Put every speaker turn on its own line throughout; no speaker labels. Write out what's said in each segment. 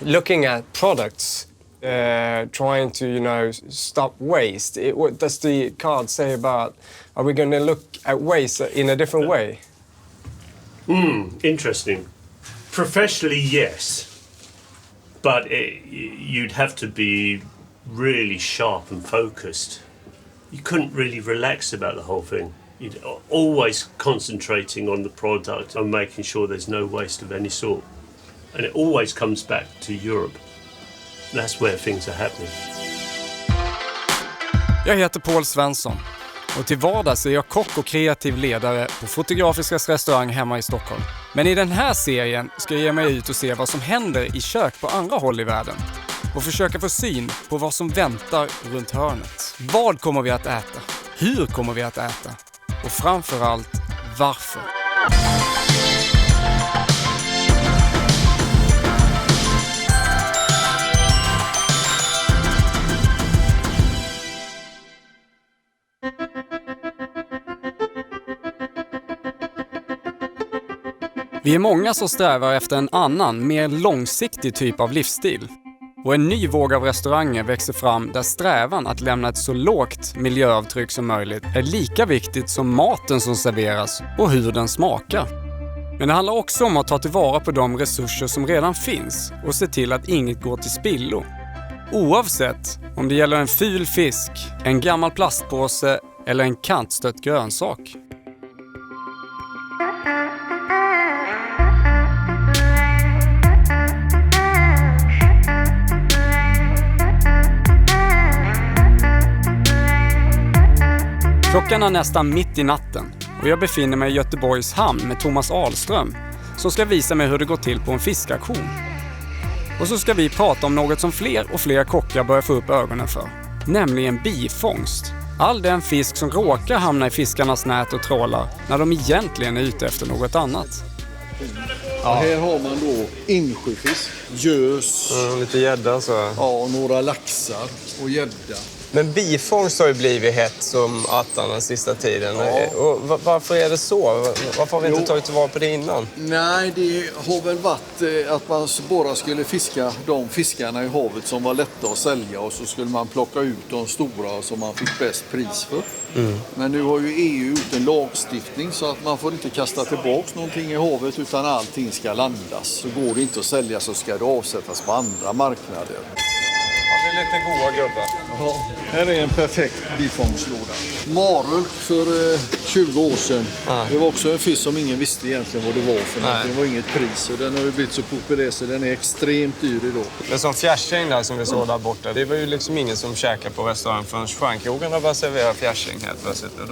looking at products, trying to, stop waste. What does the card say about, are we going to look at waste in a different way?
Interesting. Professionally, yes. But you'd have to be really sharp and focused. You couldn't really relax about the whole thing. You're always concentrating on the product and making sure there's no waste of any sort. And it always comes back to Europe. That's where things are happening.
Jag heter Paul Svensson och till vardags är jag kock och kreativ ledare på Fotografiskas restaurang hemma i Stockholm. Men i den här serien ska jag ge mig ut och se vad som händer i kök på andra håll i världen och försöka få syn på vad som väntar runt hörnet. Vad kommer vi att äta? Hur kommer vi att äta? Och framförallt, varför? Vi är många som strävar efter en annan, mer långsiktig typ av livsstil. Och en ny våg av restauranger växer fram där strävan att lämna ett så lågt miljöavtryck som möjligt är lika viktigt som maten som serveras och hur den smakar. Men det handlar också om att ta tillvara på de resurser som redan finns och se till att inget går till spillo. Oavsett om det gäller en ful fisk, en gammal plastpåse eller en kantstött grönsak. Klockan är nästan mitt i natten och jag befinner mig i Göteborgs hamn med Thomas Ahlström som ska visa mig hur det går till på en fiskaktion. Och så ska vi prata om något som fler och fler kockar börjar få upp ögonen för, nämligen bifångst. All den fisk som råkar hamna i fiskarnas nät och trålar när de egentligen är ute efter något annat.
Ja. Här har man då insjöfisk, gös,
Lite gädda så.
ja, och några laxar och gädda.
Men bifångst har ju blivit hett som attan den sista tiden.
Ja.
Och varför är det så? Varför har vi inte tagit tillvara på det innan?
Nej, det har väl varit att man bara skulle fiska de fiskarna i havet som var lätta att sälja och så skulle man plocka ut de stora som man fick bäst pris för. Men nu har ju EU gjort en lagstiftning så att man får inte kasta tillbaka någonting i havet utan allting ska landas. Så går det inte att sälja så ska det avsättas på andra marknader.
Det är lite goda gubbar.
Ja, här är en perfekt bifångslåda. Marulk för 20 år sedan. Det var också en fisk som ingen visste egentligen vad det var för något. Det var inget pris och den har ju blivit så populär så den är extremt dyr idag.
Men som fjärsäng där som vi såg där borta, det var ju liksom ingen som käkade på restaurang förrän stjärnkrogarna bara servera fjärsäng helt plötsligt. Och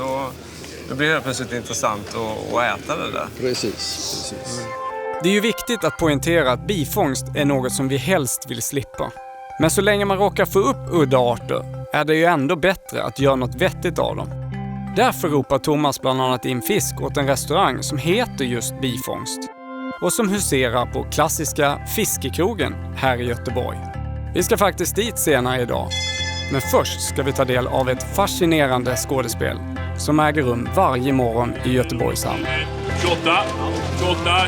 då blir det plötsligt intressant att äta det där.
Precis.
Det är ju viktigt att poängtera att bifångst är något som vi helst vill slippa. Men så länge man råkar få upp udda arter är det ju ändå bättre att göra något vettigt av dem. Därför ropar Thomas bland annat in fisk åt en restaurang som heter just Bifångst och som huserar på klassiska Fiskekrogen här i Göteborg. Vi ska faktiskt dit senare idag, men först ska vi ta del av ett fascinerande skådespel som äger rum varje morgon i Göteborgs hamn.
28,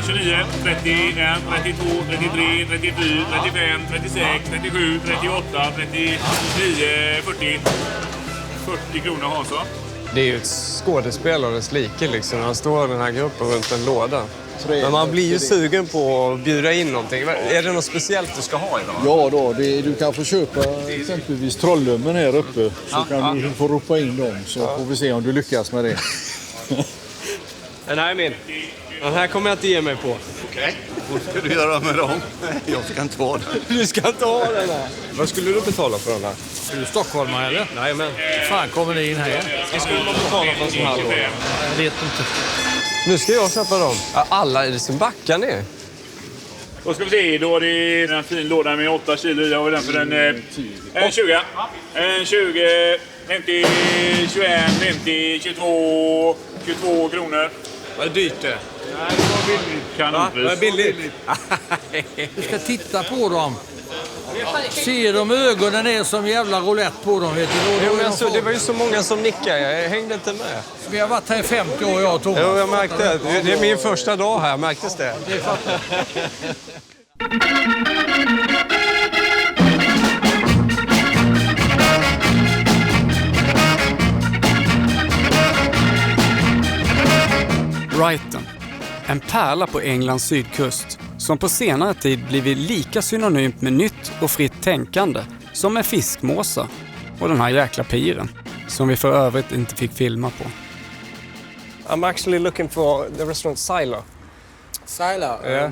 29, 31, 32, 33, 34, 35, 36, 37, 38, 39, 40. 40 kronor Hansson.
Det är ju ett skådespel och dess like liksom. Han står den här gruppen runt en låda. Men man blir ju sugen på att bjuda in någonting. Är det något speciellt du ska ha idag?
Ja då, du kan få köpa exempelvis trollummen här uppe. Så kan du få ropa in dem så får vi se om du lyckas med det.
Den här är min. Den här kommer jag inte ge mig på.
Okej. Vad ska du göra med dem? Jag ska inte ha den.
Du ska inte ha den här. Vad skulle du betala för den här?
Är du stockholmare eller?
Nej, men.
Fan kommer ni in här?
Vad skulle man betala för en sån här låda?
Jag vet inte.
Nu ska jag köpa dem. Alla är det som backar ner.
Då ska vi se, då är det en fin låda med 8 kilo. Jag har den för en 20. En 20, 50, 21, 50, 22 kronor.
Vad är dyrt det?
Nej, det var billigt. Kanonpris.
Vad är billigt?
Du ska titta på dem. Ser de ögonen är som jävla roulette på dem, vet du?
Jo, men så, det var ju så många som nickade. Jag hängde inte med.
Vi har varit här i 50 år, jag och Thomas.
Jo, jag märkte det. Det är min första dag här, märktes det?
Brighton, en pärla på Englands sydkust som på senare tid blivit lika synonymt med nytt och fritt tänkande som med fiskmåsar och den här jäkla piren som vi för övrigt inte fick filma på.
I'm actually looking for the restaurant Silo.
Silo?
Yeah.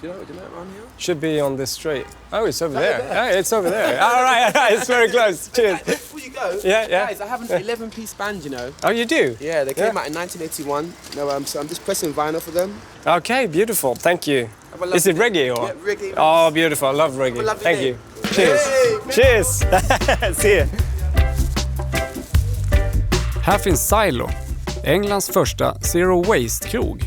Do you know it around here?
Should be on this street. Oh, it's over there. Yeah, it's over there. All right, it's very close. Cheers.
Before you go,
Yeah.
guys, I have an 11-piece band, you know.
Oh, you do?
Yeah, they came out in 1981. No, so I'm just pressing vinyl for them.
Okay, beautiful. Thank you.
Have a lovely
Is it
day.
reggae or?
Yeah, reggae.
Oh, beautiful. I love reggae.
Have a lovely
Thank
day.
you. Cheers.
Hey!
Cheers. See you.
Här finns Silo, Englands första zero waste-krog.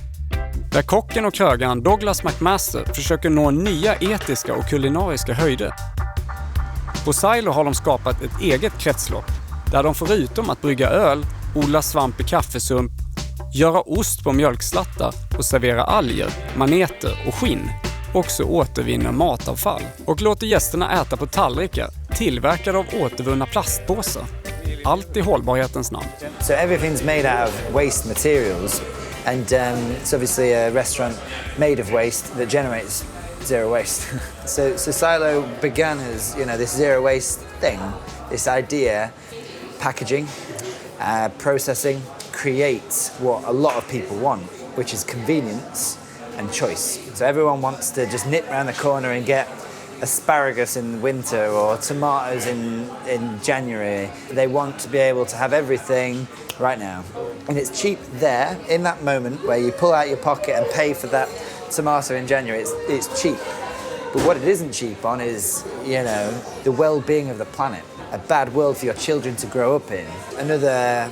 Där kocken och krögaren Douglas McMaster försöker nå nya etiska och kulinariska höjder. På Silo har de skapat ett eget kretslopp där de förutom att brygga öl, odla svamp i kaffesump, göra ost på mjölkslattar och servera alger, maneter och skinn också återvinner matavfall och låter gästerna äta på tallrikar tillverkade av återvunna plastpåsar. Allt i hållbarhetens namn.
So everything's made out of waste materials, and it's obviously a restaurant made of waste that generates zero waste. so Silo began as, you know, this zero waste thing, this idea, packaging, processing, creates what a lot of people want, which is convenience and choice. So everyone wants to just nip around the corner and get asparagus in winter or tomatoes in January. They want to be able to have everything right now. And it's cheap there, in that moment where you pull out your pocket and pay for that tomato in January, it's cheap. But what it isn't cheap on is, you know, the well-being of the planet. A bad world for your children to grow up in. Another,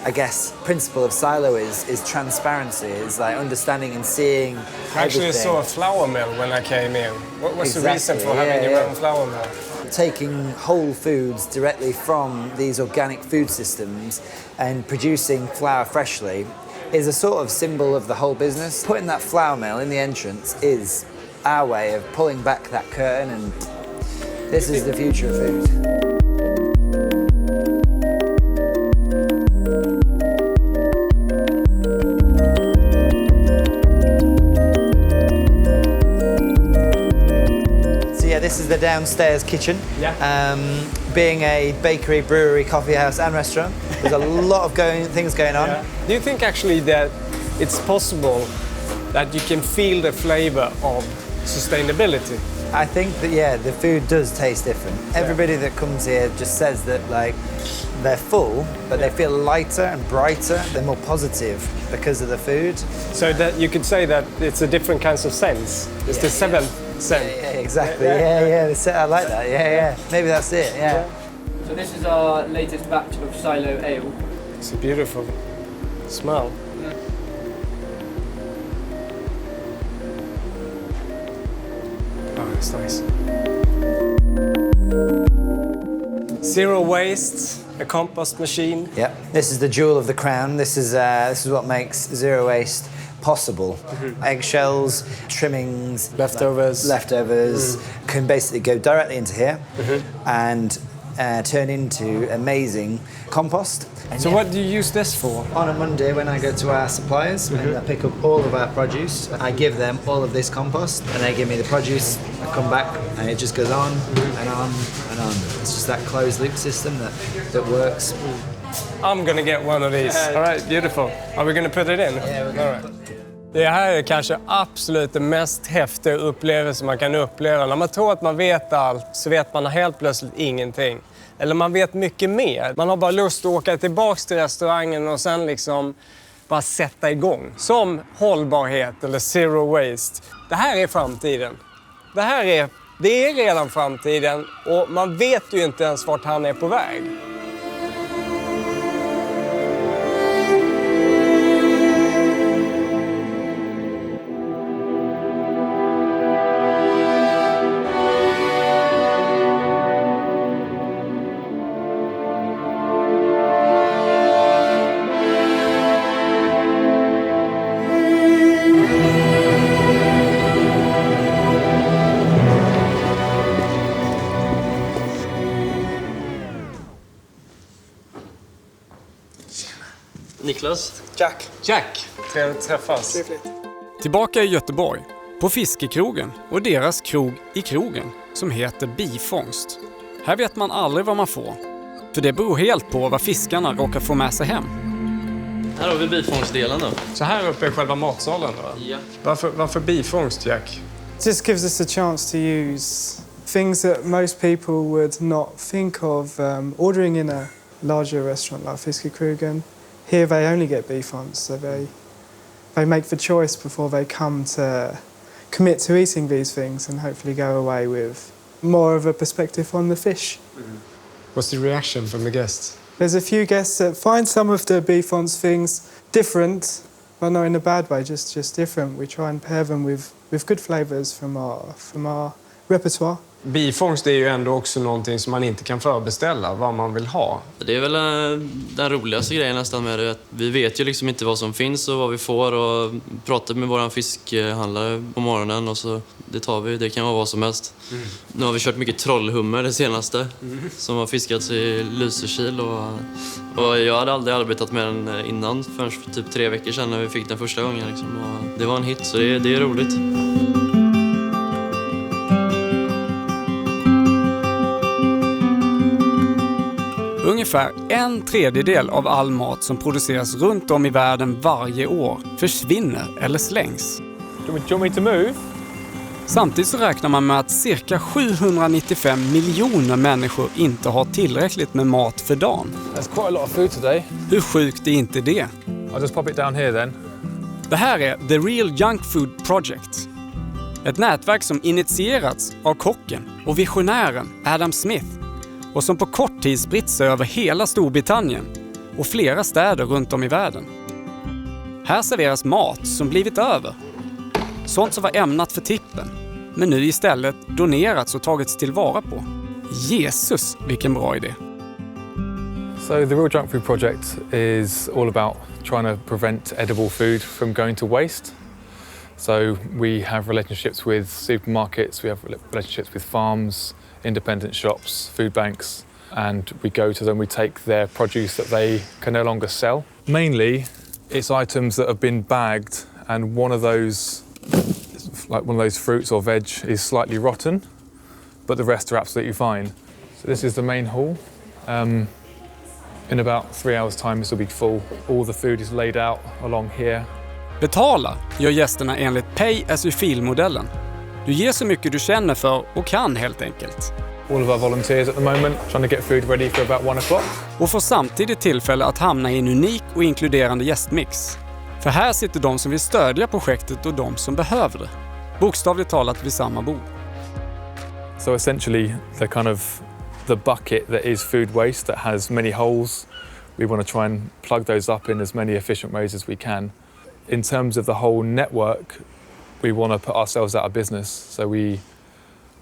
I guess, principle of Silo is transparency, is like understanding and seeing
Actually, I
everything.
saw a flour mill when I came in. What was the reason
Exactly,
for having
yeah,
your
yeah.
own flour mill?
Taking whole foods directly from these organic food systems and producing flour freshly is a sort of symbol of the whole business. Putting that flour mill in the entrance is our way of pulling back that curtain, and this is the future of food. This is the downstairs kitchen.
Yeah.
Being a bakery, brewery, coffee house and restaurant, there's a lot of things going on.
Yeah. Do you think actually that it's possible that you can feel the flavor of sustainability?
I think that, yeah, the food does taste different. Everybody that comes here just says that, like, they're full, but they feel lighter and brighter. They're more positive because of the food.
So that you could say that it's a different kinds of sense. It's the seventh sense.
Yeah, exactly. Yeah. I like that. Yeah. Maybe that's it. Yeah.
So this is our latest batch of Silo Ale.
It's a beautiful smell. Oh, it's nice. Zero waste, a compost machine.
Yeah. This is the jewel of the crown. This is what makes zero waste possible. Eggshells, trimmings, leftovers can basically go directly into here and turn into amazing compost. And
So what do you use this for?
on a Monday when I go to our suppliers and I pick up all of our produce, I give them all of this compost and they give me the produce. I come back and it just goes on and on and on. It's just that closed loop system that works.
I'm gonna get one of these. All right, beautiful. Are we gonna put it in?
Yeah, we're
All right. Det här är kanske absolut det mest häftiga upplevelse man kan uppleva. När man tror att man vet allt så vet man helt plötsligt ingenting. Eller man vet mycket mer. Man har bara lust att åka tillbaka till restaurangen och sen liksom bara sätta igång. Som hållbarhet eller zero waste. Det här är framtiden. Det är redan framtiden och man vet ju inte ens vart han är på väg.
Niklas.
Jack.
Jack, trevligt att träffas.
Trevligt.
Tillbaka i Göteborg, på fiskekrogen och deras krog i krogen som heter bifångst. Här vet man aldrig vad man får, för det beror helt på vad fiskarna råkar få med sig hem.
Här har vi bifångstdelen då.
Så här uppe är själva matsalen då?
Ja.
Varför bifångst, Jack?
It just gives us a chance to use things that most people would not think of ordering in a larger restaurant like Fiskekrogen. Here they only get bifångst, so they make the choice before they come to commit to eating these things and hopefully go away with more of a perspective on the fish.
What's the reaction from the guests?
There's a few guests that find some of the bifångst things different, but not in a bad way, just different. We try and pair them with good flavours from our repertoire.
Bifångst är ju ändå också någonting som man inte kan förbeställa, vad man vill ha.
Det är väl den roligaste grejen nästan med det. Vi vet ju liksom inte vad som finns och vad vi får, och pratar med våran fiskhandlare på morgonen och så det tar vi. Det kan vara vad som helst. Nu har vi kört mycket trollhummer det senaste som har fiskats i Lysekil och jag hade aldrig arbetat med den innan förrän för typ 3 veckor sedan när vi fick den första gången liksom. Och det var en hit, så det är roligt.
Ungefär 1/3 av all mat som produceras runt om i världen varje år försvinner eller slängs.
Do you want me to move?
Samtidigt så räknar man med att cirka 795 miljoner människor inte har tillräckligt med mat för dagen.
That's quite a lot of food today.
Hur sjukt är inte det?
I'll just pop it down here then.
Det här är The Real Junk Food Project. Ett nätverk som initierats av kocken och visionären Adam Smith och som på kort tid spritt sig över hela Storbritannien och flera städer runt om i världen. Här serveras mat som blivit över. Sånt som var ämnat för tippen, men nu istället donerats och tagits tillvara på. Jesus, vilken bra idé!
So the Real Junk Food Project is all about trying to prevent edible food from going to waste. So we have relationships with supermarkets, we have relationships with farms, independent shops, food banks, and we go to them, we take their produce that they can no longer sell. Mainly, it's items that have been bagged and one of those fruits or veg is slightly rotten, but the rest are absolutely fine. So this is the main hall. In about 3 hours time this will be full. All the food is laid out along here.
Betala gör gästerna enligt Pay as you feel-modellen. Du ger så mycket du känner för och kan helt enkelt.
All of our volunteers at the moment trying to get food ready for about 1 o'clock.
Och får samtidigt tillfälle att hamna i en unik och inkluderande gästmix. För här sitter de som vill stödja projektet och de som behöver det. Bokstavligt talat vid samma bord.
So essentially the bucket that is food waste that has many holes. We want to try and plug those up in as many efficient ways as we can. In terms of the whole network, we want to put ourselves out of business. So we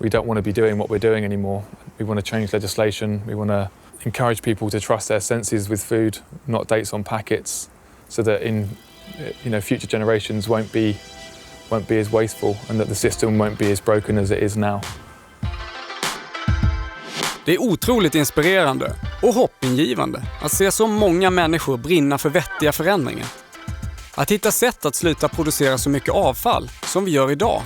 don't want to be doing what we're doing anymore. We want to change legislation. We want to encourage people to trust their senses with food, not dates on packets, so that future generations won't be as wasteful and that the system won't be as broken as it is now.
Det är otroligt inspirerande och hoppingivande att se så många människor brinna för vettiga förändringar. Att hitta sätt att sluta producera så mycket avfall som vi gör idag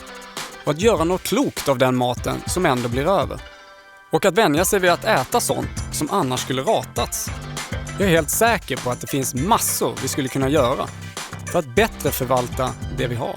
och att göra något klokt av den maten som ändå blir över. Och att vänja sig vid att äta sånt som annars skulle ratats. Jag är helt säker på att det finns massor vi skulle kunna göra för att bättre förvalta det vi har.